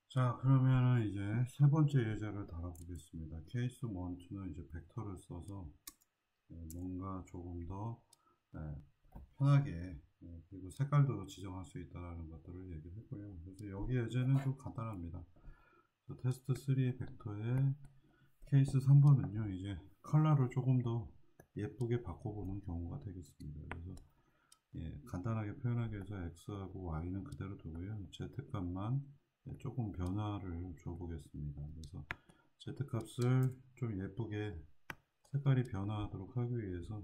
자, 그러면은 이제 세 번째 예제를 달아보겠습니다. 케이스 1, 2는 이제 벡터를 써서 뭔가 조금 더 예, 편하게 그리고 색깔도 지정할 수 있다는 것들을 얘기를 했고요. 그래서 여기 예제는 좀 간단합니다. 테스트 3 벡터의 케이스 3번은요, 이제 컬러를 조금 더 예쁘게 바꿔보는 경우가 되겠습니다. 그래서 간단하게 표현하기 위해서 x하고 y는 그대로 두고요. z값만 조금 변화를 줘 보겠습니다. 그래서 z값을 좀 예쁘게 색깔이 변화하도록 하기 위해서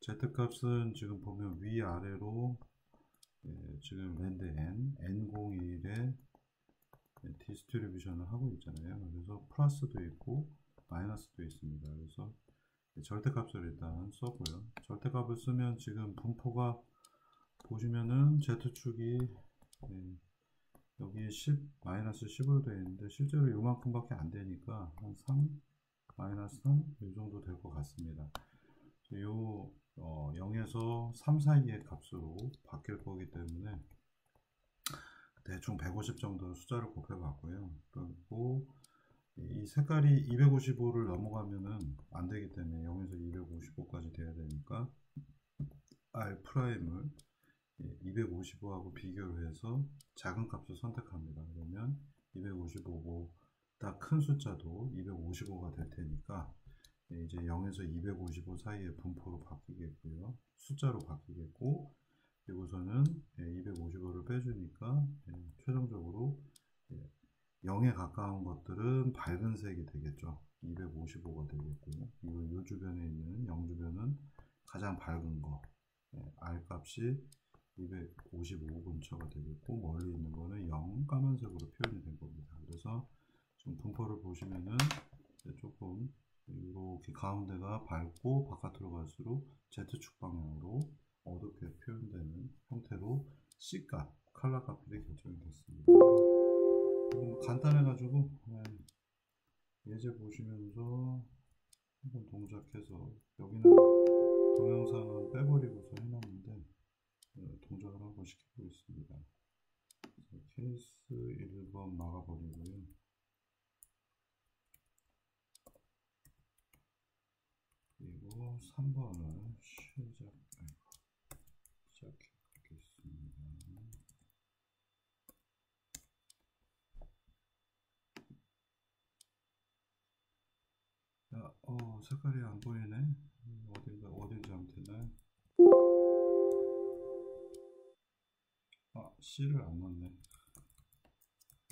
z값은 지금 보면 위아래로 지금 랜드 n01에 디스트리뷰션을 하고 있잖아요. 그래서 플러스도 있고 마이너스도 있습니다. 그래서 절대값을 일단 써고요. 절대값을 쓰면 지금 분포가 보시면은 Z축이 여기 10, 마이너스 10으로 되어 있는데 실제로 이만큼밖에 안 되니까 한 3, 마이너스 3, 이 정도 될 것 같습니다. 요 0에서 3 사이의 값으로 바뀔 거기 때문에 대충 150 정도 숫자를 곱해 봤고요. 그리고 이 색깔이 255를 넘어가면은 안 되기 때문에 0에서 255까지 돼야 되니까 R 프라임을 255하고 비교를 해서 작은 값을 선택합니다. 그러면 255보다 큰 숫자도 255가 될 테니까 이제 0에서 255 사이의 분포로 바뀌겠고요. 숫자로 바뀌겠고, 그리고서는 255를 빼주니까 최종적으로 0에 가까운 것들은 밝은 색이 되겠죠. 255가 되겠고요. 그리고 이 주변에 있는 0 주변은 가장 밝은 거, R 값이 255 근처가 되겠고, 멀리 있는 거는 0 까만색으로 표현이 된 겁니다. 그래서 지금 분포를 보시면은 조금 이렇게 가운데가 밝고 바깥으로 갈수록 Z축 방향으로 어둡게 표현되는 형태로 C값, 컬러 값들이 결정이 됐습니다. 간단해가지고 예제 보시면서 한번 동작해서 여기는 동영상은 빼버리고서 해놨는데 동작을 한번 시켜보겠습니다. 케이스 1번 막아버리고요. 그리고 3번을 시작해 보겠습니다. 자, 색깔이 안 보이네. 어딜 잘못했나요? C를 안 넣었네.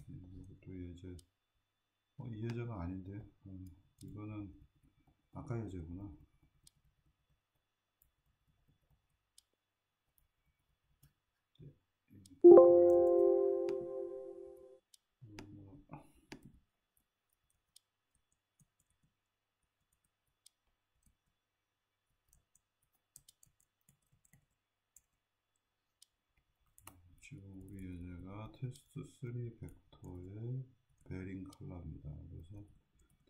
이것도 예제. 이 예제가 아닌데. 이거는 아까 예제구나. 지금 우리 예제가 테스트 3 벡터의 베링 컬러입니다. 그래서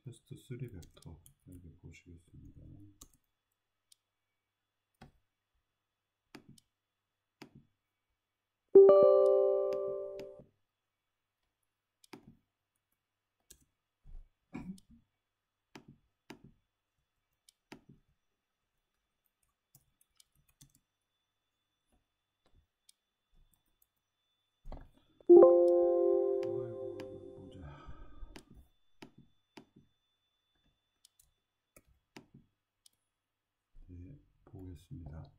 테스트 3 벡터 여기 보시겠습니다. 아이고, 보자. 보겠습니다.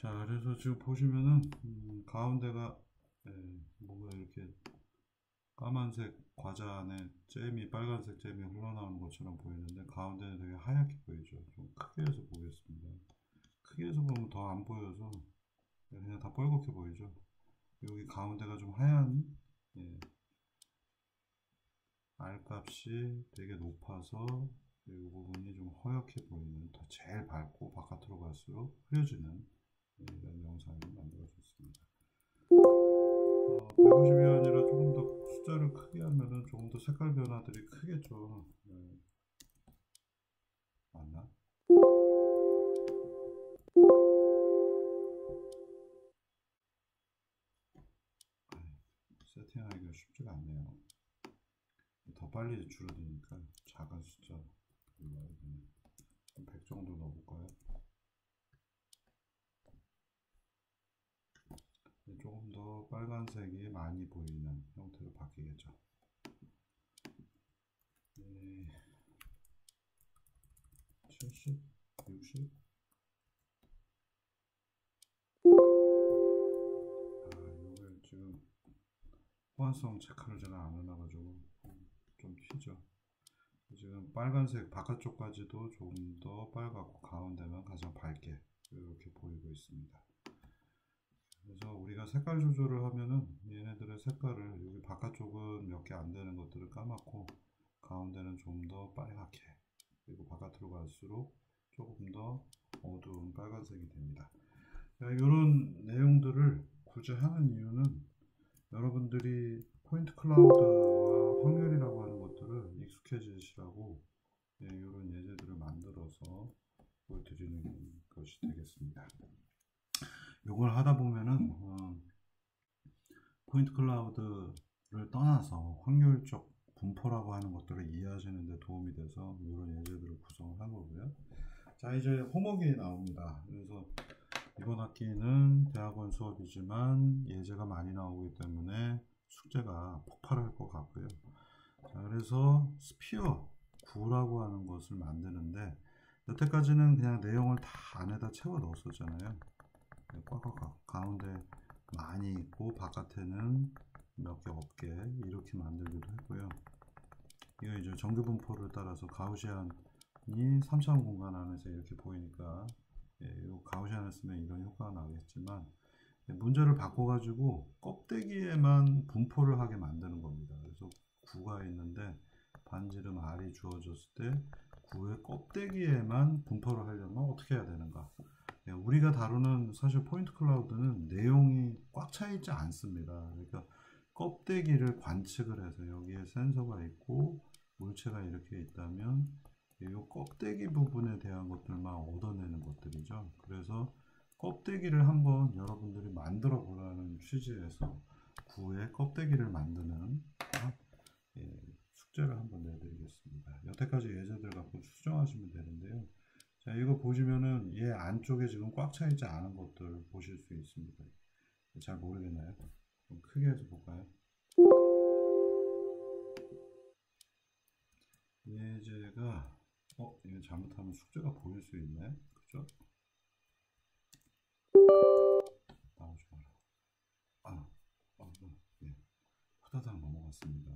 자, 그래서 지금 보시면은 가운데가 뭔가 이렇게 까만색 과자 안에 잼이 빨간색 잼이 흘러나오는 것처럼 보이는데 가운데는 되게 하얗게 보이죠. 좀 크게 해서 보겠습니다. 크게 해서 보면 더 안 보여서 그냥 다 빨갛게 보이죠. 여기 가운데가 좀 하얀 R 값이 되게 높아서 이 부분이 좀 허옇게 보이는 더 제일 밝고 바깥으로 갈수록 흐려지는 이런 영상을 만들어줬습니다. 150이 아니라 조금 더 숫자를 크게 하면은 조금 더 색깔 변화들이 크겠죠. 맞나? 세팅하기가 쉽지가 않네요. 더 빨리 줄어드니까 작은 숫자 눌러야 되네. 100 정도 넣어볼까요? 조금 더 빨간색이 많이 보이는 형태로 바뀌겠죠. 네. 70, 60. 이걸 지금 호환성 체크를 제가 안 해놔가지고 좀 튀죠. 지금 빨간색 바깥쪽까지도 조금 더 빨갛고 가운데만 가장 밝게 이렇게 보이고 있습니다. 그래서 우리가 색깔 조절을 하면은 얘네들의 색깔을 여기 바깥쪽은 몇 개 안 되는 것들을 까맣고 가운데는 좀 더 빨갛게, 그리고 바깥으로 갈수록 조금 더 어두운 빨간색이 됩니다. 이런 내용들을 굳이 하는 이유는 여러분들이 포인트 클라우드와 확률이라고 하는 것들을 익숙해지시라고 이런 예제들을 만들어서 보여드리는 것이 되겠습니다. 이걸 하다 보면은 포인트 클라우드를 떠나서 확률적 분포라고 하는 것들을 이해하시는 데 도움이 돼서 이런 예제들을 구성을 한 거고요. 자, 이제 홈워크가 나옵니다. 그래서 이번 학기는 대학원 수업이지만 예제가 많이 나오기 때문에 숙제가 폭발할 것 같고요. 자, 그래서 스피어 9라고 하는 것을 만드는데 여태까지는 그냥 내용을 다 안에다 채워 넣었었잖아요. 꽉꽉 가운데 많이 있고 바깥에는 몇 개 없게 이렇게 만들기도 했고요. 이거 이제 정규분포를 따라서 가우시안이 3차원 공간 안에서 이렇게 보이니까 이 가우시안을 쓰면 이런 효과가 나겠지만 문제를 바꿔가지고 껍데기에만 분포를 하게 만드는 겁니다. 그래서 9가 있는데 반지름 R이 주어졌을 때 9의 껍데기에만 분포를 하려면 어떻게 해야 되는가? 우리가 다루는 사실 포인트 클라우드는 내용이 꽉 차 있지 않습니다. 그러니까 껍데기를 관측을 해서 여기에 센서가 있고 물체가 이렇게 있다면 이 껍데기 부분에 대한 것들만 얻어내는 것들이죠. 그래서 껍데기를 한번 여러분들이 만들어 보라는 취지에서 9의 껍데기를 만드는 숙제를 한번 내드리겠습니다. 여태까지 예제들 갖고 수정하시면 되는데요. 자, 이거 보시면은 얘 안쪽에 지금 꽉 차 있지 않은 것들 보실 수 있습니다. 잘 모르겠나요? 좀 크게 해서 볼까요? 예제가 이거 잘못하면 숙제가 보일 수 있네. 그죠? 나오지 마라. 예. 후다닥 넘어갔습니다.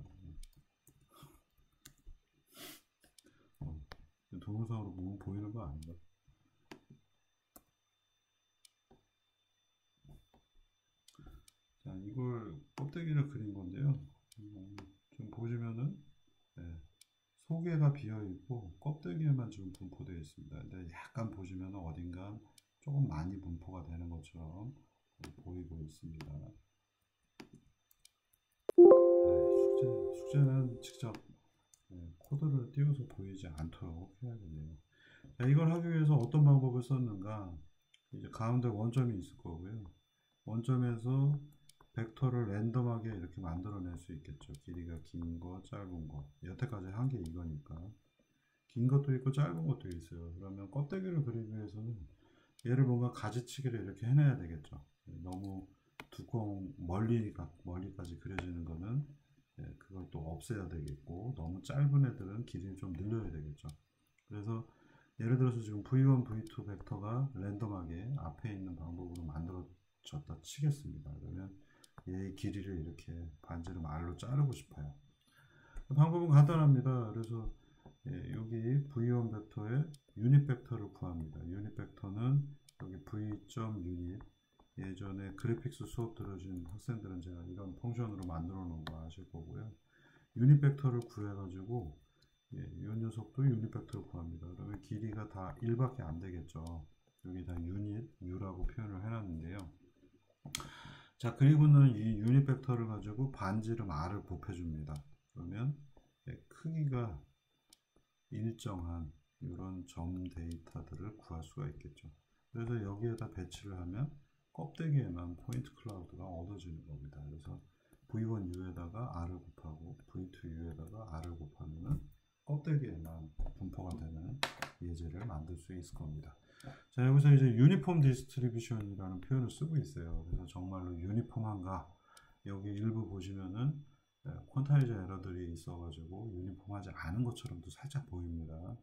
동영상으로 보면 보이는 거 아닌가? 자, 이걸 껍데기를 그린 건데요. 좀 보시면은 속에가 비어 있고 껍데기에만 지금 분포되어 있습니다. 근데 약간 보시면 어딘가 조금 많이 분포가 되는 것처럼 보이고 있습니다. 숙제는 직접 코드를 띄워서 보이지 않도록 해야겠네요. 자, 이걸 하기 위해서 어떤 방법을 썼는가? 이제 가운데 원점이 있을 거고요. 원점에서 벡터를 랜덤하게 이렇게 만들어낼 수 있겠죠. 길이가 긴 거, 짧은 거. 여태까지 한 게 이거니까. 긴 것도 있고 짧은 것도 있어요. 그러면 껍데기를 그리기 위해서는 얘를 뭔가 가지치기를 이렇게 해내야 되겠죠. 너무 두꺼운 멀리까지 그려지는 거는 그걸 또 없애야 되겠고, 너무 짧은 애들은 길이를 좀 늘려야 되겠죠. 그래서 예를 들어서 지금 V1, V2 벡터가 랜덤하게 앞에 있는 방법으로 만들어졌다 치겠습니다. 그러면 얘의 길이를 이렇게 반지름 R로 자르고 싶어요. 방법은 간단합니다. 그래서 여기 V1 벡터의 유닛 벡터를 구합니다. 유닛 벡터는 여기 v.unit, 예전에 그래픽스 수업 들으신 학생들은 제가 이런 펑션으로 만들어 놓은 거 아실 거고요. 유닛 벡터를 구해 가지고 이 녀석도 유닛 벡터를 구합니다. 그러면 길이가 다 1밖에 안 되겠죠. 여기 다 유닛 U라고 표현을 해놨는데요. 자, 그리고는 이 유닛 벡터를 가지고 반지름 R을 곱해줍니다. 그러면 크기가 일정한 이런 점 데이터들을 구할 수가 있겠죠. 그래서 여기에다 배치를 하면 껍데기에만 포인트 클라우드가 얻어지는 겁니다. 그래서 V1U에다가 R을 곱하고 V2U에다가 R을 곱하면은 껍데기에만 분포가 되는 예제를 만들 수 있을 겁니다. 자, 여기서 이제 유니폼 디스트리뷰션이라는 표현을 쓰고 있어요. 그래서 정말로 유니폼한가? 여기 일부 보시면은 퀀타이저 에러들이 있어가지고 유니폼하지 않은 것처럼도 살짝 보입니다.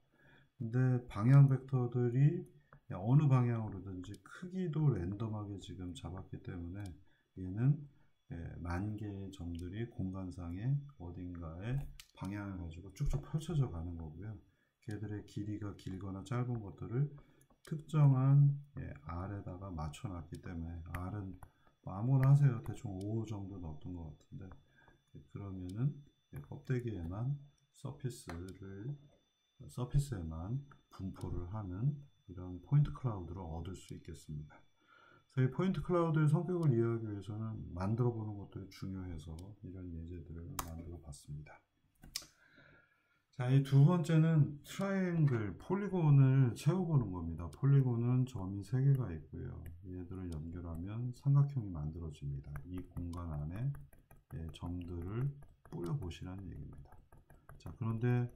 근데 방향 벡터들이 어느 방향으로든지 크기도 랜덤하게 지금 잡았기 때문에 얘는 만 개의 점들이 공간상에 어딘가에 방향을 가지고 쭉쭉 펼쳐져 가는 거고요. 걔들의 길이가 길거나 짧은 것들을 특정한 R에다가 맞춰놨기 때문에 R은 뭐 아무거나 하세요. 대충 5 정도 넣었던 것 같은데 그러면은 껍데기에만 서피스에만 분포를 하는 이런 포인트 클라우드를 얻을 수 있겠습니다. 그래서 이 포인트 클라우드의 성격을 이해하기 위해서는 만들어 보는 것도 중요해서 이런 예제들을 만들어 봤습니다. 자, 이 두 번째는 트라이앵글, 폴리곤을 채워보는 겁니다. 폴리곤은 점이 3개가 있고요. 얘들을 연결하면 삼각형이 만들어집니다. 이 공간 안에 점들을 뿌려보시라는 얘기입니다. 자, 그런데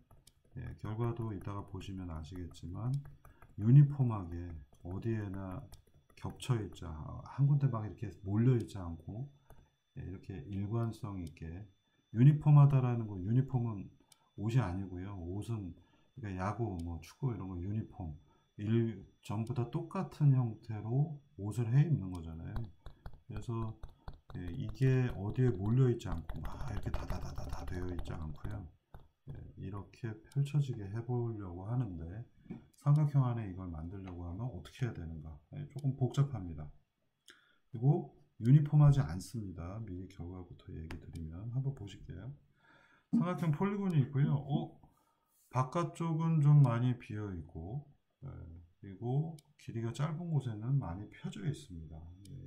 결과도 이따가 보시면 아시겠지만 유니폼하게 어디에나 겹쳐있지, 한 군데 막 이렇게 몰려있지 않고 이렇게 일관성 있게 유니폼하다라는 거, 유니폼은 옷이 아니고요. 옷은 그러니까 야구, 뭐 축구 이런 거 유니폼 전부 다 똑같은 형태로 옷을 해 입는 거잖아요. 그래서 이게 어디에 몰려 있지 않고 막 이렇게 다다다다 되어 있지 않고요. 이렇게 펼쳐지게 해보려고 하는데 삼각형 안에 이걸 만들려고 하면 어떻게 해야 되는가? 조금 복잡합니다. 그리고 유니폼하지 않습니다. 미리 결과부터 얘기 드리면 한번 보실게요. 삼각형 폴리곤이 있고요. 바깥쪽은 좀 많이 비어 있고 그리고 길이가 짧은 곳에는 많이 펴져 있습니다.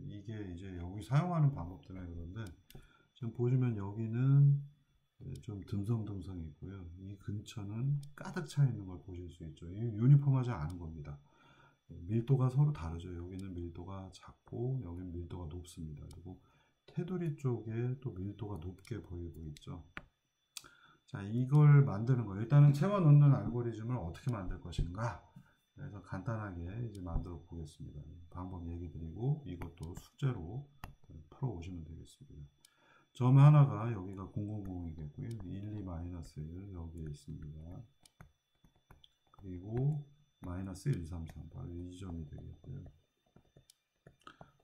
이게 이제 여기 사용하는 방법 때문에 그런데 지금 보시면 여기는 좀 듬성듬성 있고요. 이 근처는 가득 차 있는 걸 보실 수 있죠. 이 유니폼하지 않은 겁니다. 밀도가 서로 다르죠. 여기는 밀도가 작고 여기는 밀도가 높습니다. 그리고 테두리 쪽에 또 밀도가 높게 보이고 있죠. 자, 이걸 만드는 거 일단은 채워 넣는 알고리즘을 어떻게 만들 것인가. 그래서 간단하게 이제 만들어 보겠습니다. 방법 얘기 드리고 이것도 숙제로 풀어 오시면 되겠습니다. 점 하나가 여기가 000이겠고요. 1, 2, 마이너스 1 여기에 있습니다. 그리고 마이너스 1, 3, 3 바로 이 점이 되겠고요.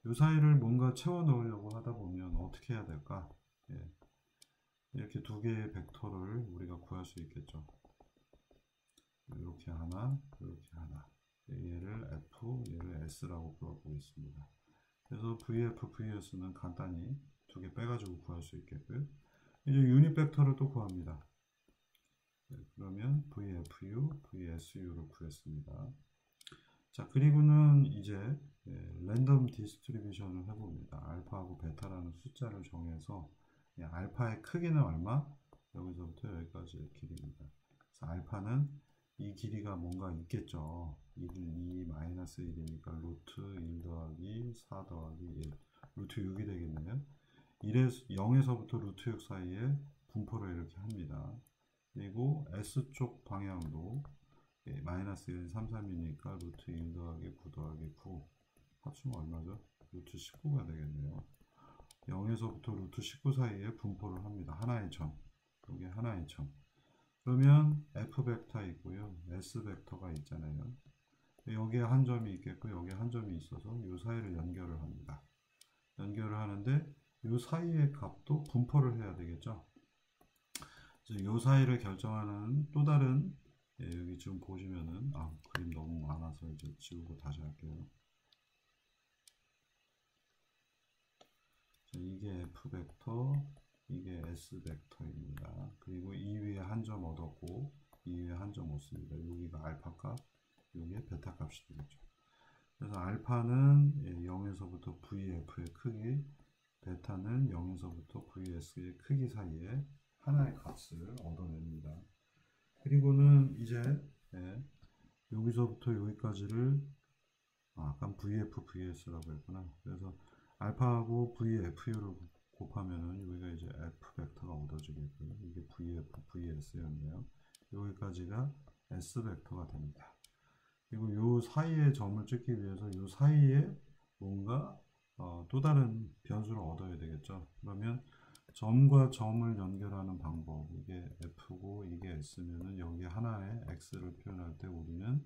이 사이를 뭔가 채워 넣으려고 하다 보면 어떻게 해야 될까? 이렇게 두 개의 벡터를 우리가 구할 수 있겠죠. 이렇게 하나, 이렇게 하나. 얘를 F, 얘를 S라고 불러보겠습니다. 그래서 VF, VS는 간단히 두 개 빼가지고 구할 수 있겠고요. 이제 유닛 벡터를 또 구합니다. 그러면 VFU, VSU를 구했습니다. 자, 그리고는 이제 랜덤 디스트리뷰션을 해봅니다. 알파하고 베타라는 숫자를 정해서 알파의 크기는 얼마? 여기서부터 여기까지의 길이입니다. 그래서 알파는 이 길이가 뭔가 있겠죠. 2 마이너스 1이니까 루트 1 더하기 4 더하기 1 루트 6이 되겠네요. 0에서부터 루트 6 사이에 분포를 이렇게 합니다. 그리고 S쪽 방향도 마이너스 1, 3, 3이니까 루트 1 더하기 9 더하기 9 합치면 얼마죠? 루트 19가 되겠네요. 0에서부터 루트 19 사이에 분포를 합니다. 하나의 점, 여기 하나의 점. 그러면 F 벡터 있고요. S 벡터가 있잖아요. 여기에 한 점이 있겠고 여기에 한 점이 있어서 이 사이를 연결을 합니다. 연결을 하는데 이 사이의 값도 분포를 해야 되겠죠. 이 사이를 결정하는 또 다른 여기 지금 보시면은 그림 너무 많아서 이제 지우고 다시 할게요. 자, 이게 F 벡터, 이게 S 벡터입니다. 그리고 이 위에 한 점 얻었고 이 위에 한 점 얻습니다. 여기가 알파 값, 여기에 베타 값이 되겠죠. 그래서 알파는 0에서부터 VF의 크기, 베타는 0에서부터 VS의 크기 사이에 하나의 값을 얻어냅니다. 그리고는 이제 여기서부터 여기까지를 아까 VF, VS라고 했구나. 그래서 알파하고 VFU를 곱하면은 여기가 이제 F 벡터가 얻어지겠고요. 이게 VF, VS였네요. 여기까지가 S 벡터가 됩니다. 그리고 요 사이에 점을 찍기 위해서 요 사이에 뭔가 또 다른 변수를 얻어야 되겠죠. 그러면 점과 점을 연결하는 방법, 이게 F고 이게 S면은 여기 하나의 X를 표현할 때 우리는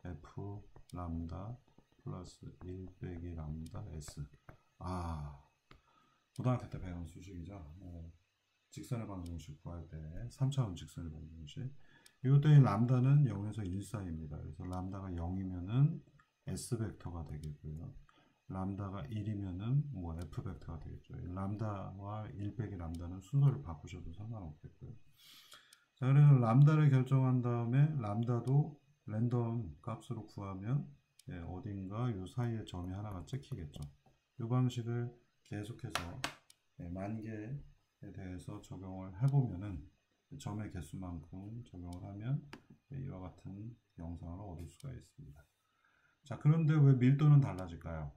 F 람다 플러스 1 빼기 람다 S. 고등학교 때 배운 수식이죠. 직선의 방정식 구할 때 3차원 직선의 방정식. 이것도 람다는 0에서 1 사이입니다. 그래서 람다가 0이면은 S 벡터가 되겠고요. 람다가 1이면은 뭐 F 벡터가 되겠죠. 람다와 1 빼기 람다는 순서를 바꾸셔도 상관없겠고요. 자, 그래서 람다를 결정한 다음에 람다도 랜덤 값으로 구하면 어딘가 요 사이에 점이 하나가 찍히겠죠. 이 방식을 계속해서 만개에 대해서 적용을 해보면은 점의 개수만큼 적용을 하면 이와 같은 영상을 얻을 수가 있습니다. 자, 그런데 왜 밀도는 달라질까요?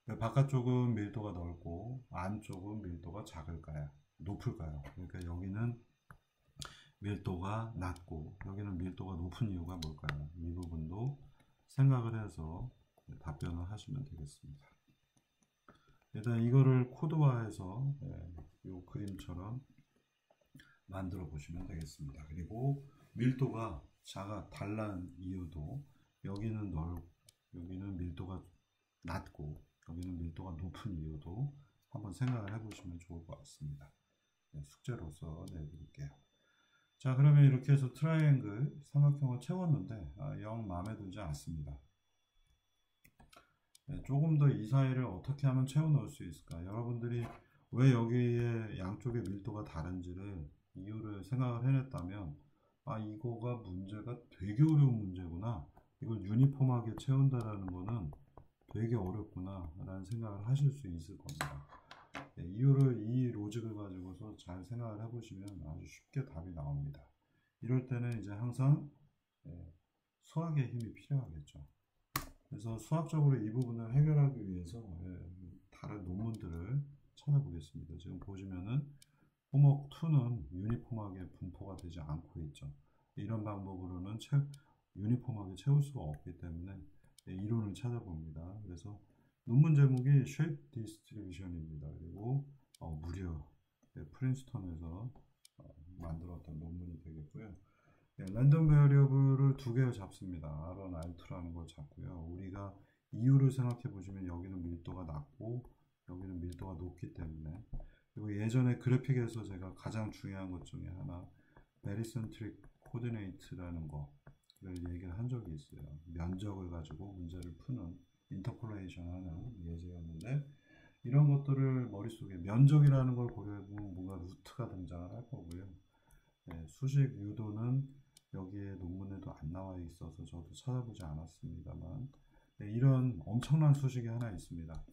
왜 바깥쪽은 밀도가 넓고 안쪽은 밀도가 작을까요? 높을까요? 그러니까 여기는 밀도가 낮고 여기는 밀도가 높은 이유가 뭘까요? 이 부분도 생각을 해서 답변을 하시면 되겠습니다. 일단 이거를 코드화해서 이 그림처럼 만들어 보시면 되겠습니다. 그리고 밀도가 달라는 이유도 여기는 여기는 밀도가 낮고 여기는 밀도가 높은 이유도 한번 생각을 해보시면 좋을 것 같습니다. 숙제로서 내드릴게요. 자, 그러면 이렇게 해서 트라이앵글 삼각형을 채웠는데 영 마음에 들지 않습니다. 조금 더 이 사이를 어떻게 하면 채워 넣을 수 있을까? 여러분들이 왜 여기에 양쪽의 밀도가 다른지를 이유를 생각을 해냈다면 이거가 문제가 되게 어려운 문제구나, 이걸 유니폼하게 채운다라는 거는 되게 어렵구나 라는 생각을 하실 수 있을 겁니다. 이 로직을 가지고서 잘 생각을 해보시면 아주 쉽게 답이 나옵니다. 이럴 때는 이제 항상 수학의 힘이 필요하겠죠. 그래서 수학적으로 이 부분을 해결하기 위해서 다른 논문들을 찾아보겠습니다. 지금 보시면은 호목 2는 유니폼하게 분포가 되지 않고 있죠. 이런 방법으로는 유니폼하게 채울 수가 없기 때문에 이론을 찾아봅니다. 그래서 논문 제목이 Shape Distribution입니다. 그리고 무려 프린스턴에서 만들었던 논문이 되겠고요. 랜덤 베어리어블을 두 개를 잡습니다. R1, R2라는 걸 잡고요. 우리가 이유를 생각해 보시면 여기는 밀도가 낮고 여기는 밀도가 높기 때문에, 그리고 예전에 그래픽에서 제가 가장 중요한 것 중에 하나 베리센트릭 코디네이트라는 거를 얘기를 한 적이 있어요. 면적을 가지고 문제를 푸는 인터폴레이션 하는 예제였는데, 이런 것들을 머릿속에 면적이라는 걸 고려해보면 뭔가 루트가 등장을 할 거고요. 수식 유도는 여기에 논문에도 안 나와 있어서 저도 찾아보지 않았습니다만 이런 엄청난 수식이 하나 있습니다.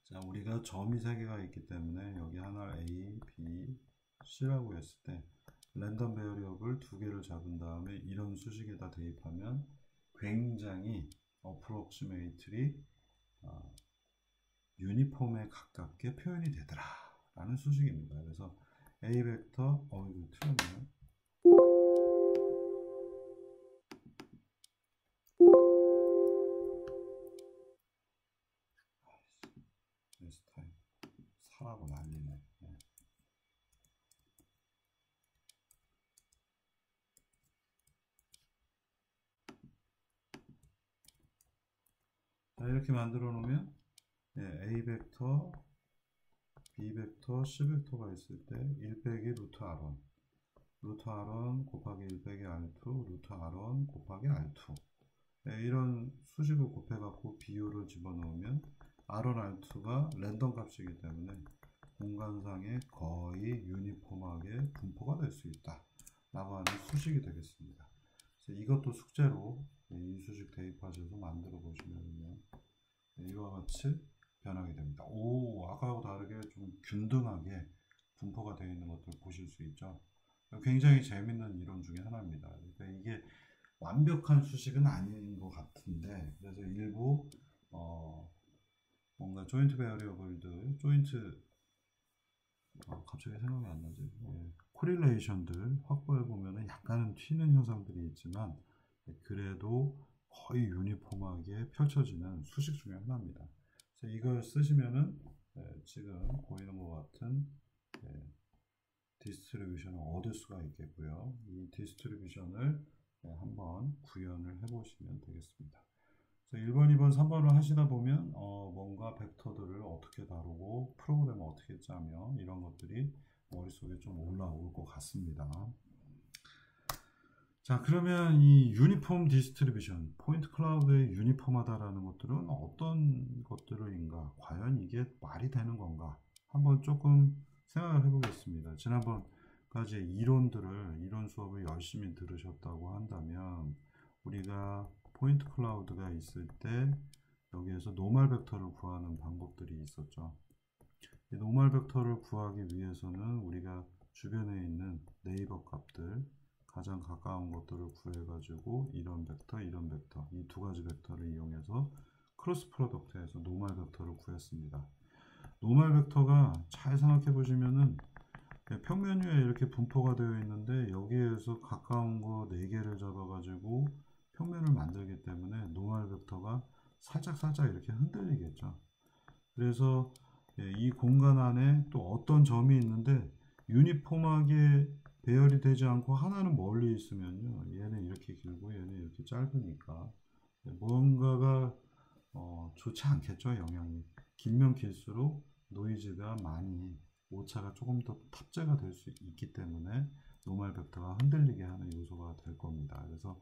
자, 우리가 점이 3개가 있기 때문에 여기 하나를 A, B, C라고 했을 때 랜덤 베어리어블 2개를 잡은 다음에 이런 수식에다 대입하면 굉장히 approximately 유니폼에 가깝게 표현이 되더라 라는 수식입니다. 그래서 A 벡터, 이거 틀렸네요. 네스타임 사라고 난리네. 자, 이렇게 만들어 놓으면 A 벡터, B 벡터, C 벡터가 있을 때 1 빼기 루트 R1, 루트 R1 곱하기 1 빼기 R2, 루트 R1 곱하기 R2, 이런 수식을 곱해갖고 비율을 집어넣으면 R1, R2가 랜덤 값이기 때문에 공간상에 거의 유니폼하게 분포가 될 수 있다 라고 하는 수식이 되겠습니다. 그래서 이것도 숙제로 이 수식 대입하셔서 만들어 보시면 이와 같이 변하게 됩니다. 아까하고 다르게 좀 균등하게 분포가 되어 있는 것들 보실 수 있죠. 굉장히 재밌는 이론 중에 하나입니다. 그러니까 이게 완벽한 수식은 아닌 것 같은데, 그래서 일부 뭔가 조인트 베어리어블들, 조인트 갑자기 생각이 안 나지. 코릴레이션들 확보해 보면은 약간은 튀는 현상들이 있지만 그래도 거의 유니폼하게 펼쳐지는 수식 중에 하나입니다. 그래서 이걸 쓰시면은 지금 보이는 것 같은 디스트리뷰션을 얻을 수가 있겠고요. 이 디스트리뷰션을 한번 구현을 해 보시면 되겠습니다. 1번, 2번, 3번을 하시다 보면 뭔가 벡터들을 어떻게 다루고 프로그램을 어떻게 짜며 이런 것들이 머릿속에 좀 올라올 것 같습니다. 자, 그러면 이 유니폼 디스트리뷰션, 포인트 클라우드의 유니폼하다라는 것들은 어떤 것들인가? 과연 이게 말이 되는 건가? 한번 조금 생각을 해보겠습니다. 지난번까지 이론 수업을 열심히 들으셨다고 한다면 우리가 포인트 클라우드가 있을 때 여기에서 노멀 벡터를 구하는 방법들이 있었죠. 이 노멀 벡터를 구하기 위해서는 우리가 주변에 있는 네이버 값들 가장 가까운 것들을 구해가지고 이런 벡터 이 두 가지 벡터를 이용해서 크로스 프로덕트에서 노멀 벡터를 구했습니다. 노멀 벡터가 잘 생각해 보시면은 평면 위에 이렇게 분포가 되어 있는데 여기에서 가까운 거 4개를 잡아가지고 평면을 만들기 때문에 노멀 벡터가 살짝 이렇게 흔들리겠죠. 그래서 이 공간 안에 또 어떤 점이 있는데 유니폼하게 배열이 되지 않고 하나는 멀리 있으면요, 얘는 이렇게 길고 얘는 이렇게 짧으니까 뭔가가 좋지 않겠죠. 영향이 길면 길수록 노이즈가 많이 오차가 조금 더 탑재가 될 수 있기 때문에 노멀 벡터가 흔들리게 하는 요소가 될 겁니다. 그래서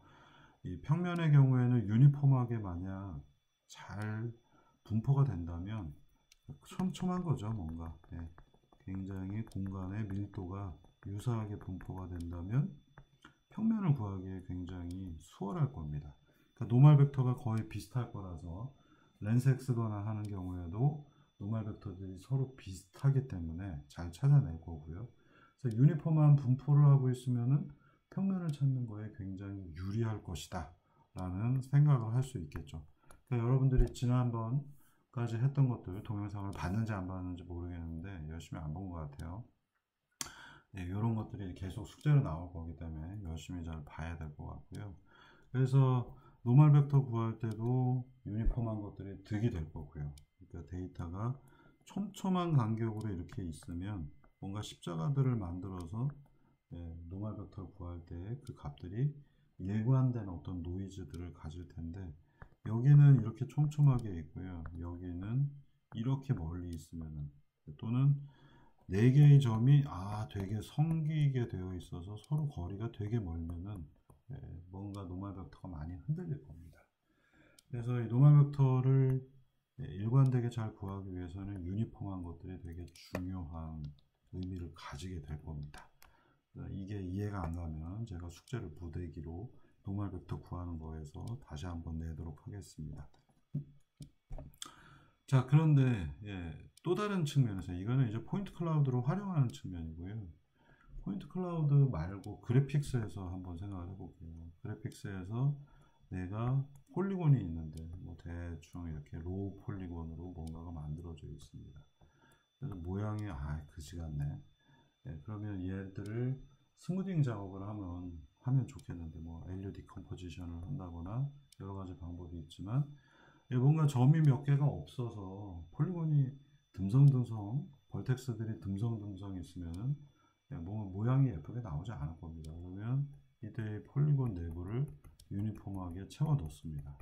이 평면의 경우에는 유니폼하게 만약 잘 분포가 된다면 촘촘한 거죠. 뭔가 굉장히 공간의 밀도가 유사하게 분포가 된다면 평면을 구하기에 굉장히 수월할 겁니다. 그러니까 노멀 벡터가 거의 비슷할 거라서 렌스엑스거나 하는 경우에도 노멀 벡터들이 서로 비슷하기 때문에 잘 찾아낼 거고요. 그래서 유니폼한 분포를 하고 있으면은 평면을 찾는 거에 굉장히 유리할 것이다 라는 생각을 할 수 있겠죠. 그러니까 여러분들이 지난번까지 했던 것들 동영상을 봤는지 안 봤는지 모르겠는데 열심히 안 본 것 같아요. 이런 것들이 계속 숙제로 나올 거기 때문에 열심히 잘 봐야 될 것 같고요. 그래서 노멀 벡터 구할 때도 유니폼한 것들이 득이 될 거고요. 그러니까 데이터가 촘촘한 간격으로 이렇게 있으면 뭔가 십자가들을 만들어서 노멀 벡터 구할 때 그 값들이 일관된 어떤 노이즈들을 가질 텐데 여기는 이렇게 촘촘하게 있고요. 여기는 이렇게 멀리 있으면은 또는 4개의 점이 되게 성기게 되어 있어서 서로 거리가 되게 멀면은 뭔가 노멀 벡터가 많이 흔들릴 겁니다. 그래서 이 노멀 벡터를 일관되게 잘 구하기 위해서는 유니폼한 것들이 되게 중요한 의미를 가지게 될 겁니다. 이게 이해가 안 가면 제가 숙제를 부대기로 노멀 벡터 구하는 거에서 다시 한번 내도록 하겠습니다. 자, 그런데 또 다른 측면에서 이거는 이제 포인트 클라우드로 활용하는 측면이고요. 포인트 클라우드 말고 그래픽스에서 한번 생각을 해볼게요. 그래픽스에서 내가 폴리곤이 있는데 뭐 대충 이렇게 로우 폴리곤으로 뭔가가 만들어져 있습니다. 그래서 모양이 그지 같네. 그러면 얘들을 스무딩 작업을 하면 좋겠는데 뭐 LUD 컴포지션을 한다거나 여러 가지 방법이 있지만 뭔가 점이 몇 개가 없어서 폴리곤이 듬성듬성 벌텍스들이 듬성듬성 있으면은 모양이 예쁘게 나오지 않을 겁니다. 그러면 이때의 폴리곤 내부를 유니폼하게 채워 넣습니다.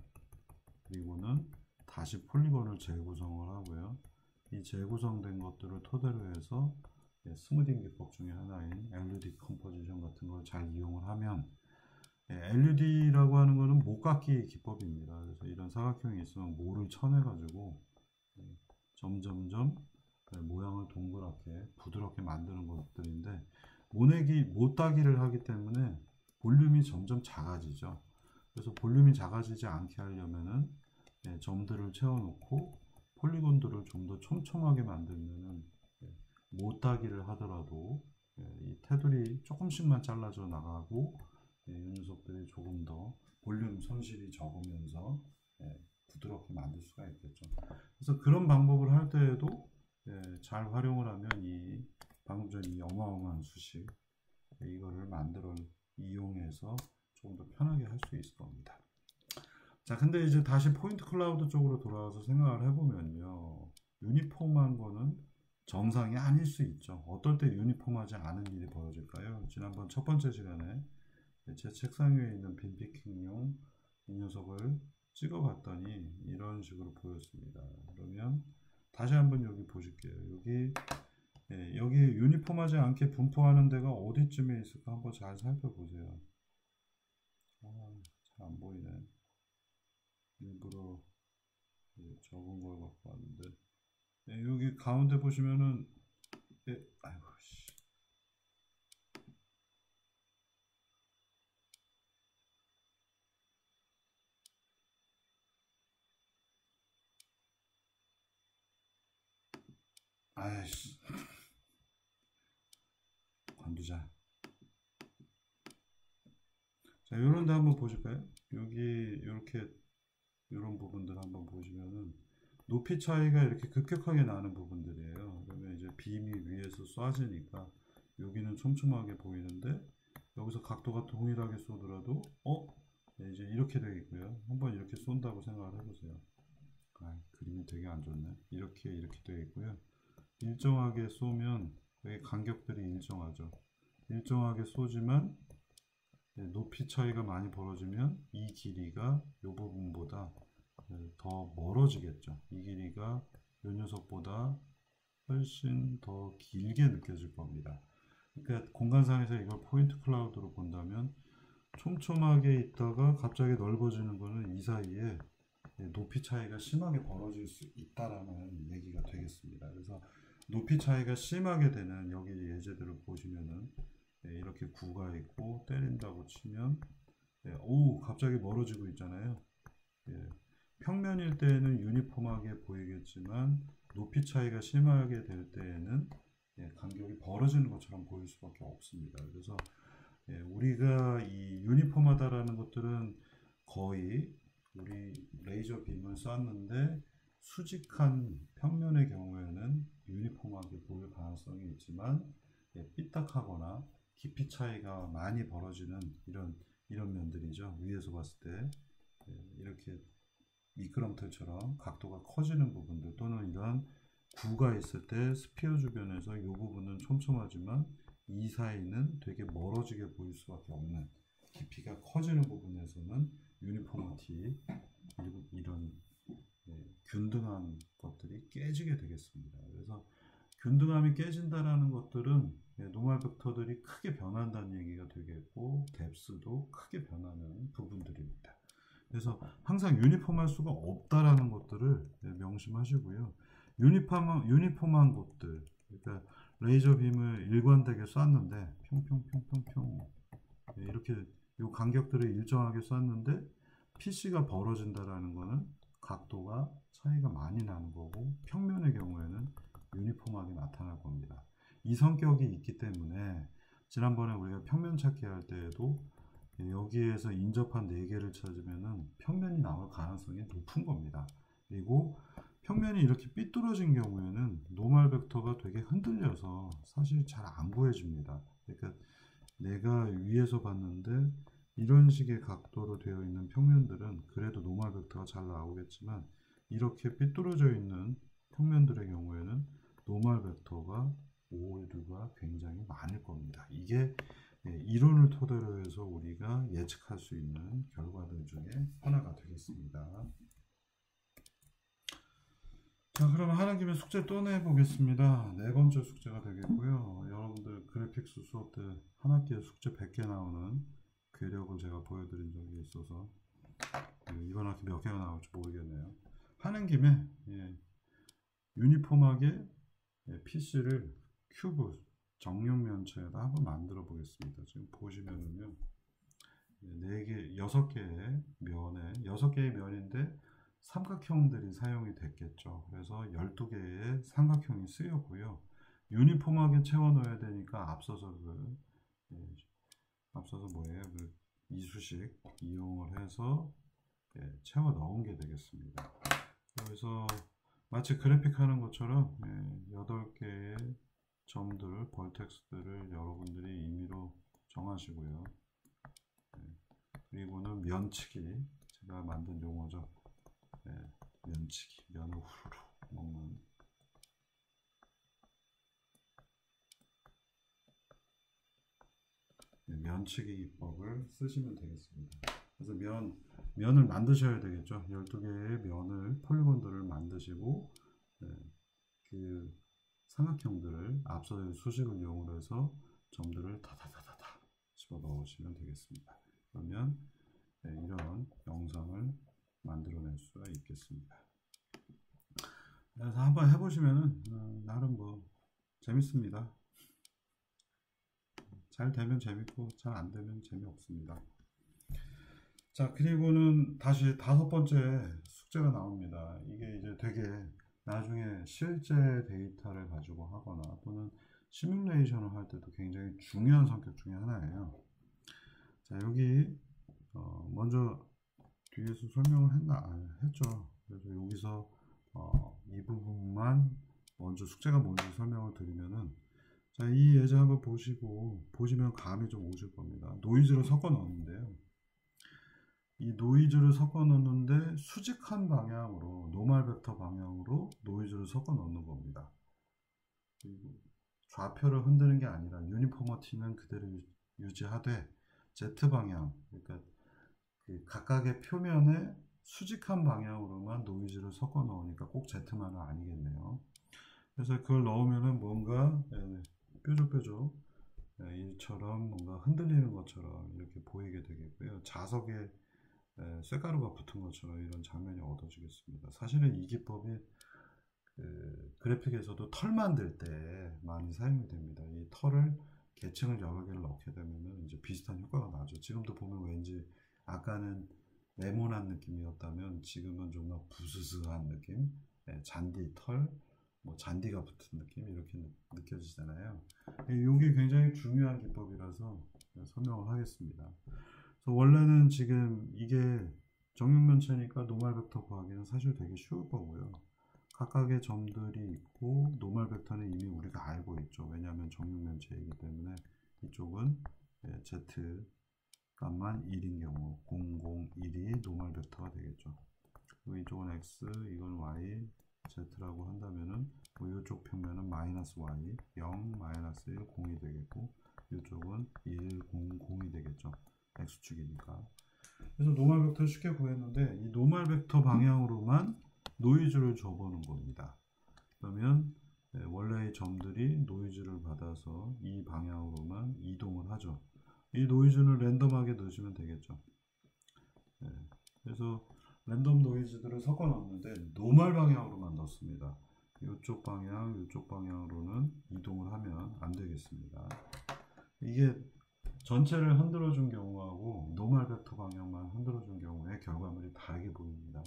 그리고는 다시 폴리곤을 재구성을 하고요. 이 재구성된 것들을 토대로 해서 스무딩 기법 중에 하나인 LUD 컴포지션 같은 걸 잘 이용을 하면 LUD라고 하는 것은 목깎이 기법입니다. 그래서 이런 사각형이 있으면 모를 쳐내가지고 점점점 모양을 동그랗게 부드럽게 만드는 것들인데 못따기를 하기 때문에 볼륨이 점점 작아지죠. 그래서 볼륨이 작아지지 않게 하려면은 점들을 채워놓고 폴리곤들을 좀 더 촘촘하게 만들면은 못따기를 하더라도 이 테두리 조금씩만 잘라져 나가고 이 녀석들이 조금 더 볼륨 손실이 적으면서 부드럽게 만들 수가 있겠죠. 그래서 그런 방법을 할 때에도 잘 활용을 하면 이 방금 전 이 어마어마한 수식 이거를 만들어 이용해서 조금 더 편하게 할 수 있을 겁니다. 자, 근데 이제 다시 포인트 클라우드 쪽으로 돌아와서 생각을 해보면요. 유니폼한 거는 정상이 아닐 수 있죠. 어떨 때 유니폼하지 않은 일이 벌어질까요? 지난번 첫 번째 시간에 제 책상 위에 있는 빈피킹용 이 녀석을 찍어봤더니 이런 식으로 보였습니다. 그러면 다시 한번 여기 보실게요. 여기 유니폼하지 않게 분포하는 데가 어디쯤에 있을까 한번 잘 살펴보세요. 잘 안 보이네. 일부러 적은 걸 갖고 왔는데 여기 가운데 보시면은 아이고 씨. 아이씨 관두자. 자, 요런 데 한번 보실까요? 여기 이렇게 이런 부분들 한번 보시면은 높이 차이가 이렇게 급격하게 나는 부분들이에요. 그러면 이제 빔이 위에서 쏴지니까 여기는 촘촘하게 보이는데 여기서 각도가 동일하게 쏘더라도 네, 이제 이렇게 되겠고요. 한번 이렇게 쏜다고 생각을 해보세요. 그림이 되게 안 좋네. 이렇게 되어 있고요. 일정하게 쏘면 여기 간격들이 일정하죠. 일정하게 쏘지만 높이 차이가 많이 벌어지면 이 길이가 이 부분보다 더 멀어지겠죠. 이 길이가 이 녀석보다 훨씬 더 길게 느껴질 겁니다. 그러니까 공간상에서 이걸 포인트 클라우드로 본다면 촘촘하게 있다가 갑자기 넓어지는 거는 이 사이에 높이 차이가 심하게 벌어질 수 있다라는 얘기가 되겠습니다. 그래서 높이 차이가 심하게 되는 여기 예제들을 보시면은 이렇게 구가 있고 때린다고 치면 갑자기 멀어지고 있잖아요. 평면일 때에는 유니폼하게 보이겠지만 높이 차이가 심하게 될 때에는 간격이 벌어지는 것처럼 보일 수밖에 없습니다. 그래서 우리가 이 유니폼하다라는 것들은 거의 우리 레이저 빔을 쐈는데 수직한 평면의 경우에는 유니폼하게 보일 가능성이 있지만 삐딱하거나 깊이 차이가 많이 벌어지는 이런 면들이죠. 위에서 봤을 때 이렇게 미끄럼틀처럼 각도가 커지는 부분들 또는 이런 구가 있을 때 스피어 주변에서 이 부분은 촘촘하지만 이 사이는 되게 멀어지게 보일 수밖에 없는 깊이가 커지는 부분에서는 유니포미티 이런 균등한 것들이 깨지게 되겠습니다. 그래서 균등함이 깨진다라는 것들은 노멀 벡터들이 크게 변한다는 얘기가 되겠고 뎁스도 크게 변하는 부분들입니다. 그래서 항상 유니폼할 수가 없다라는 것들을 명심하시고요. 유니폼한 것들, 그러니까 레이저 빔을 일관되게 쐈는데 평평평평평 이렇게 요 간격들을 일정하게 쐈는데 PC가 벌어진다라는 거는 각도가 차이가 많이 나는 거고 평면의 경우에는 유니폼하게 나타날 겁니다. 이 성격이 있기 때문에 지난번에 우리가 평면 찾기 할 때에도 여기에서 인접한 4개를 찾으면은 평면이 나올 가능성이 높은 겁니다. 그리고 평면이 이렇게 삐뚤어진 경우에는 노멀 벡터가 되게 흔들려서 사실 잘 안 구해집니다. 그러니까 내가 위에서 봤는데 이런 식의 각도로 되어 있는 평면들은 그래도 노멀 벡터가 잘 나오겠지만 이렇게 삐뚤어져 있는 평면들의 경우에는 노멀 벡터가 오류가 굉장히 많을 겁니다. 이게 이론을 토대로 해서 우리가 예측할 수 있는 결과들 중에 하나가 되겠습니다. 자, 그럼 하는 김에 숙제 또 내보겠습니다. 네 번째 숙제가 되겠고요. 여러분들 그래픽스 수업 때 한 학기에 숙제 100개 나오는 괴력을 제가 보여드린 적이 있어서 이번 학기 몇 개가 나올지 모르겠네요. 하는 김에 유니폼하게 PC를 큐브 정육면체에다 한번 만들어 보겠습니다. 지금 보시면은요 6개의 면에 6개의 면인데 삼각형들이 사용이 됐겠죠. 그래서 12개의 삼각형이 쓰였고요. 유니폼하게 채워 넣어야 되니까 앞서서 뭐예요? 이수식 이용을 해서 채워 넣은 게 되겠습니다. 그래서 마치 그래픽 하는 것처럼 8개의 점들, 벌텍스들을 여러분들이 임의로 정하시고요. 그리고는 면치기, 제가 만든 용어죠. 면치기, 면을 후루룩 먹는 면치기 기법을 쓰시면 되겠습니다. 그래서 면을 만드셔야 되겠죠. 12개의 면을, 폴리곤들을 만드시고 그 삼각형들을 앞서 수식을 이용을 해서 점들을 다다다다다 집어 넣으시면 되겠습니다. 그러면 이런 영상을 만들어낼 수가 있겠습니다. 그래서 한번 해보시면은 나름 뭐 재밌습니다. 잘 되면 재밌고 잘 안 되면 재미없습니다. 자, 그리고는 다시 5번째 숙제가 나옵니다. 이게 이제 되게 나중에 실제 데이터를 가지고 하거나 또는 시뮬레이션을 할 때도 굉장히 중요한 성격 중에 하나예요. 자, 여기 먼저 뒤에서 설명을 했죠. 그래서 여기서 이 부분만 먼저 숙제가 뭔지 설명을 드리면은, 자, 이 예제 한번 보시면 감이 좀 오실 겁니다. 노이즈를 섞어 넣었는데요. 이 노이즈를 섞어 넣는데 수직한 방향으로, 노멀 벡터 방향으로 노이즈를 섞어 넣는 겁니다. 그리고 좌표를 흔드는 게 아니라 유니포머티는 그대로 유지하되 Z 방향, 그러니까 그 각각의 표면에 수직한 방향으로만 노이즈를 섞어 넣으니까 꼭 Z만은 아니겠네요. 그래서 그걸 넣으면은 뭔가 뾰족뾰족 이처럼 뭔가 흔들리는 것처럼 이렇게 보이게 되겠고요. 자석에 쇳가루가 붙은 것처럼 이런 장면이 얻어지겠습니다. 사실은 이 기법이 그래픽에서도 털 만들 때 많이 사용이 됩니다. 이 털을 계층을 여러 개를 넣게 되면 이제 비슷한 효과가 나죠. 지금도 보면 왠지 아까는 네모난 느낌이었다면 지금은 좀 더 부스스한 느낌, 잔디 털, 뭐 잔디가 붙은 느낌 이렇게 느껴지잖아요. 이게 굉장히 중요한 기법이라서 설명을 하겠습니다. 그래서 원래는 지금 이게 정육면체니까 노멀 벡터 구하기는 사실 되게 쉬울 거고요. 각각의 점들이 있고 노멀 벡터는 이미 우리가 알고 있죠. 왜냐하면 정육면체이기 때문에 이쪽은 Z 값만 1인 경우 0, 0, 1이 노멀 벡터가 되겠죠. 그리고 이쪽은 X, 이건 Y, Z라고 한다면은 뭐 이쪽 평면은 마이너스 Y, 0, 마이너스 1, 0이 되겠고 이쪽은 1, 0, 0이 되겠죠. X축이니까. 그래서 노멀 벡터를 쉽게 구했는데 이 노멀 벡터 방향으로만 노이즈를 줘보는 겁니다. 그러면 원래의 점들이 노이즈를 받아서 이 방향으로만 이동을 하죠. 이 노이즈는 랜덤하게 넣으시면 되겠죠. 그래서 랜덤 노이즈들을 섞어 넣었는데 노멀 방향으로만 넣습니다. 이쪽 방향, 이쪽 방향으로는 이동을 하면 안 되겠습니다. 이게 전체를 흔들어 준 경우하고 노멀 벡터 방향만 흔들어 준 경우에 결과물이 다르게 보입니다.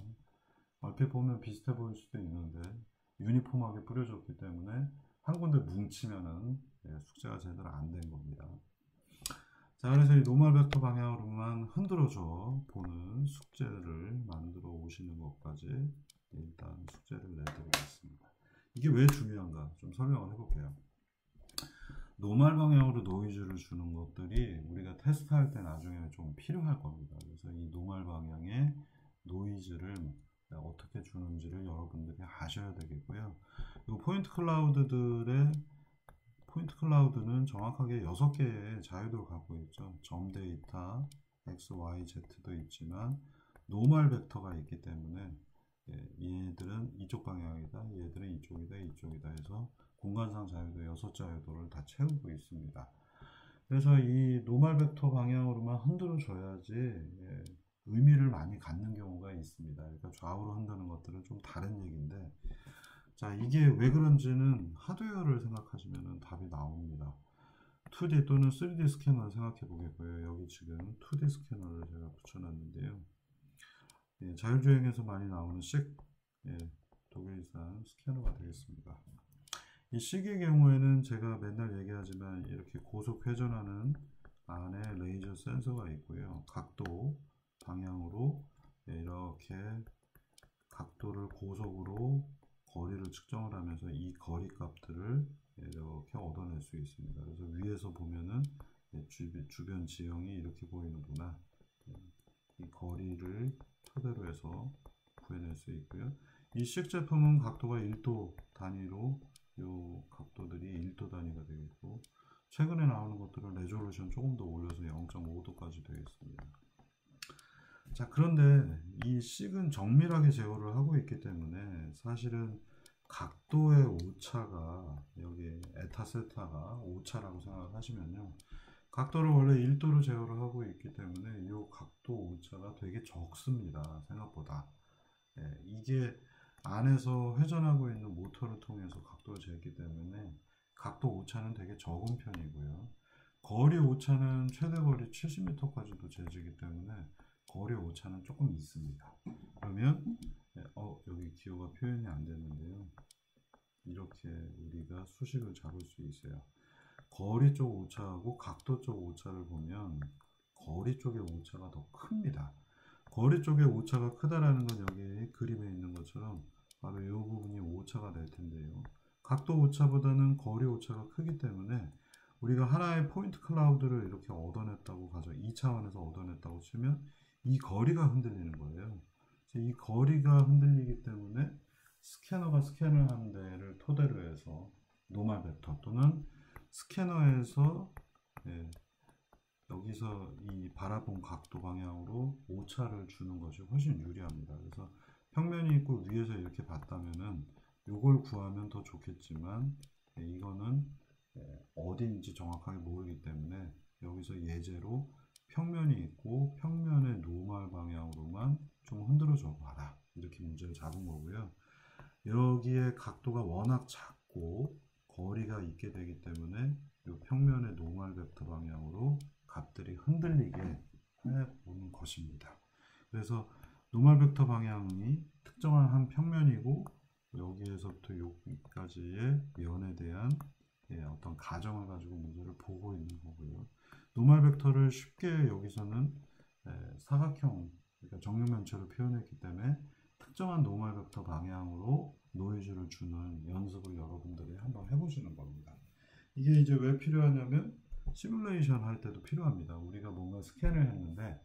얼핏 보면 비슷해 보일 수도 있는데 유니폼하게 뿌려졌기 때문에 한 군데 뭉치면은 숙제가 제대로 안 된 겁니다. 자, 그래서 이 노멀 벡터 방향으로만 흔들어줘 보는 숙제를 만들어 오시는 것까지 일단 숙제를 내드리겠습니다. 이게 왜 중요한가 좀 설명을 해볼게요. 노멀 방향으로 노이즈를 주는 것들이 우리가 테스트할 때 나중에 좀 필요할 겁니다. 그래서 이 노멀 방향의 노이즈를 어떻게 주는지를 여러분들이 아셔야 되겠고요. 그리고 포인트 클라우드는 정확하게 6개의 자유도를 갖고 있죠. 점 데이터, X, Y, Z도 있지만 노멀 벡터가 있기 때문에 얘들은 이쪽 방향이다, 얘들은 이쪽이다, 이쪽이다 해서 공간상 자유도 6자유도를 다 채우고 있습니다. 그래서 이 노멀 벡터 방향으로만 흔들어 줘야지 의미를 많이 갖는 경우가 있습니다. 그러니까 좌우로 흔드는 것들은 좀 다른 얘기인데, 자, 이게 왜 그런지는 하드웨어를 생각하시면 답이 나옵니다. 2D 또는 3D 스캐너를 생각해 보겠고요. 여기 지금 2D 스캐너를 제가 붙여놨는데요. 자율주행에서 많이 나오는 독일산 스캐너가 되겠습니다. 이 식의 경우에는 제가 맨날 얘기하지만 이렇게 고속 회전하는 안에 레이저 센서가 있고요. 각도, 방향으로 이렇게 각도를 고속으로 거리를 측정을 하면서 이 거리 값들을 이렇게 얻어낼 수 있습니다. 그래서 위에서 보면은 주변 지형이 이렇게 보이는구나. 이 거리를 토대로 해서 구해낼 수 있고요. 이 식 제품은 각도가 1도 단위로 이 각도들이 1도 단위가 되겠고, 최근에 나오는 것들은 레졸루션 조금 더 올려서 0.5도까지 되겠습니다. 자, 그런데 이 식은 정밀하게 제어를 하고 있기 때문에 사실은 각도의 오차가, 여기 에타 세타가 오차라고 생각하시면요, 각도를 원래 1도로 제어를 하고 있기 때문에 이 각도 오차가 되게 적습니다. 생각보다. 이게 안에서 회전하고 있는 모터를 통해서 각도를 재기 때문에 각도 오차는 되게 적은 편이고요. 거리 오차는 최대 거리 70m까지도 재지기 때문에 거리 오차는 조금 있습니다. 그러면 여기 기호가 표현이 안 됐는데요. 이렇게 우리가 수식을 잡을 수 있어요. 거리 쪽 오차하고 각도 쪽 오차를 보면 거리 쪽의 오차가 더 큽니다. 거리 쪽의 오차가 크다라는 건 여기 그림에 있는 것처럼 바로 이 부분이 오차가 될 텐데요. 각도 오차보다는 거리 오차가 크기 때문에 우리가 하나의 포인트 클라우드를 이렇게 얻어냈다고 가져 2차원에서 얻어냈다고 치면 이 거리가 흔들리는 거예요. 이 거리가 흔들리기 때문에 스캐너가 스캔을 하는 데를 토대로 해서 노멀 벡터 또는 스캐너에서 여기서 이 바라본 각도 방향으로 오차를 주는 것이 훨씬 유리합니다. 그래서 평면이 있고 위에서 이렇게 봤다면은 이걸 구하면 더 좋겠지만 이거는 어디인지 정확하게 모르기 때문에 여기서 예제로 평면이 있고 평면의 노멀 방향으로만 좀 흔들어 줘 봐라, 이렇게 문제를 잡은 거고요. 여기에 각도가 워낙 작고 거리가 있게 되기 때문에 이 평면의 노멀 벡터 방향으로 값들이 흔들리게 해보는 것입니다. 그래서 노멀 벡터 방향이 특정한 한 평면이고 여기에서부터 여기까지의 면에 대한 어떤 가정을 가지고 문제를 보고 있는 거고요. 노멀 벡터를 쉽게 여기서는 사각형, 그러니까 정육면체로 표현했기 때문에 특정한 노멀 벡터 방향으로 노이즈를 주는 연습을 여러분들이 한번 해보시는 겁니다. 이게 이제 왜 필요하냐면 시뮬레이션 할 때도 필요합니다. 우리가 뭔가 스캔을 했는데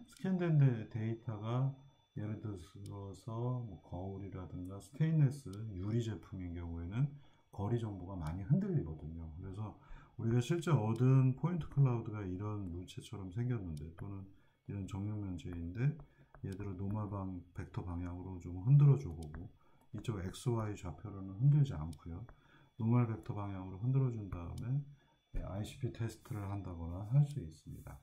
스캔된 데이터가 예를 들어서 뭐 거울이라든가 스테인레스 유리 제품인 경우에는 거리 정보가 많이 흔들리거든요. 그래서 우리가 실제 얻은 포인트 클라우드가 이런 물체처럼 생겼는데 또는 이런 정육면체인데 얘들을 노멀 벡터 방향으로 좀 흔들어 줘 보고 이쪽 XY 좌표로는 흔들지 않고요. 노멀 벡터 방향으로 흔들어 준 다음에 ICP 테스트를 한다거나 할 수 있습니다.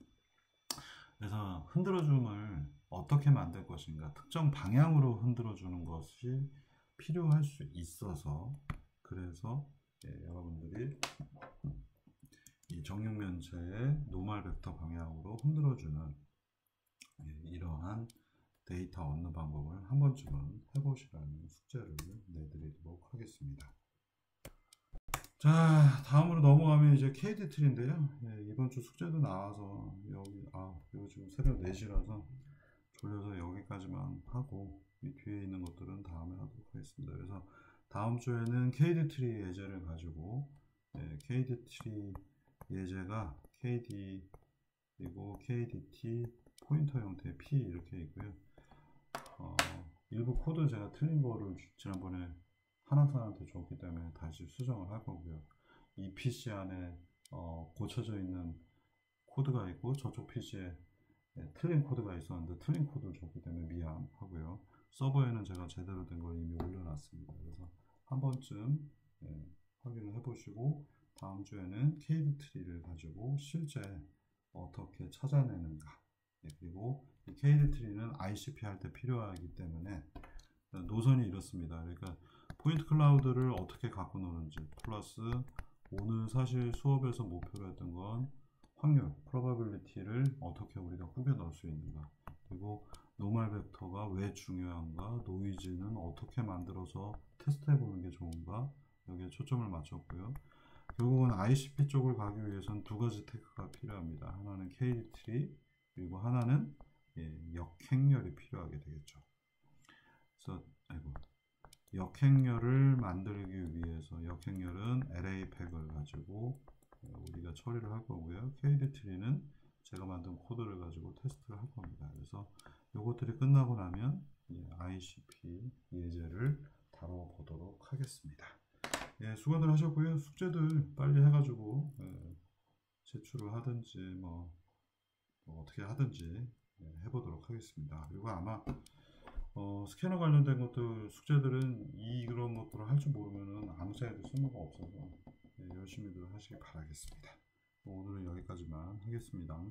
그래서 흔들어줌을 어떻게 만들 것인가, 특정 방향으로 흔들어주는 것이 필요할 수 있어서, 그래서 여러분들이 이 정육면체의 노멀 벡터 방향으로 흔들어주는 이러한 데이터 얻는 방법을 한 번쯤은 해보시라는 숙제를 내드리도록 하겠습니다. 자, 다음으로 넘어가면 이제 KD 트리인데요. 이번 주 숙제도 나와서 여기 지금 새벽 4시라서 졸려서 여기까지만 하고 이 뒤에 있는 것들은 다음에 하도록 하겠습니다. 그래서 다음 주에는 KD 트리 예제를 가지고 KD 트리 예제가 KD 그리고 KDT 포인터 형태의 P 이렇게 있고요. 일부 코드 제가 틀린 거를 지난번에 한학생한테 줬기 때문에 다시 수정을 할 거고요. 이 PC 안에 고쳐져 있는 코드가 있고 저쪽 PC에 틀린 코드가 있었는데 틀린 코드를 줬기 때문에 미안하고요. 서버에는 제가 제대로 된 걸 이미 올려놨습니다. 그래서 한 번쯤 확인을 해보시고 다음 주에는 KD 트리를 가지고 실제 어떻게 찾아내는가, 그리고 이 KD 트리는 ICP 할 때 필요하기 때문에 노선이 이렇습니다. 그러니까 포인트 클라우드를 어떻게 갖고 노는지 플러스 오늘 사실 수업에서 목표로 했던 건 확률, probability를 어떻게 우리가 꾸겨 넣을 수 있는가, 그리고 노멀 벡터가 왜 중요한가, 노이즈는 어떻게 만들어서 테스트해 보는 게 좋은가, 여기에 초점을 맞췄고요. 결국은 ICP 쪽을 가기 위해서는 두 가지 테크가 필요합니다. 하나는 KD 트리, 그리고 하나는 역행렬이 필요하게 되겠죠. 그래서 역행렬을 만들기 위해서 역행렬은 LA 팩을 가지고 우리가 처리를 할 거고요. KD트리는 제가 만든 코드를 가지고 테스트를 할 겁니다. 그래서 이것들이 끝나고 나면 ICP 예제를 다뤄보도록 하겠습니다. 수고들 하셨고요. 숙제들 빨리 해가지고 제출을 하든지 뭐 어떻게 하든지 해보도록 하겠습니다. 그리고 아마 스캐너 관련된 것들 숙제들은 이런 것들을 할 줄 모르면은 아무 생각도 쓸모가 없어서 열심히들 하시기 바라겠습니다. 오늘은 여기까지만 하겠습니다.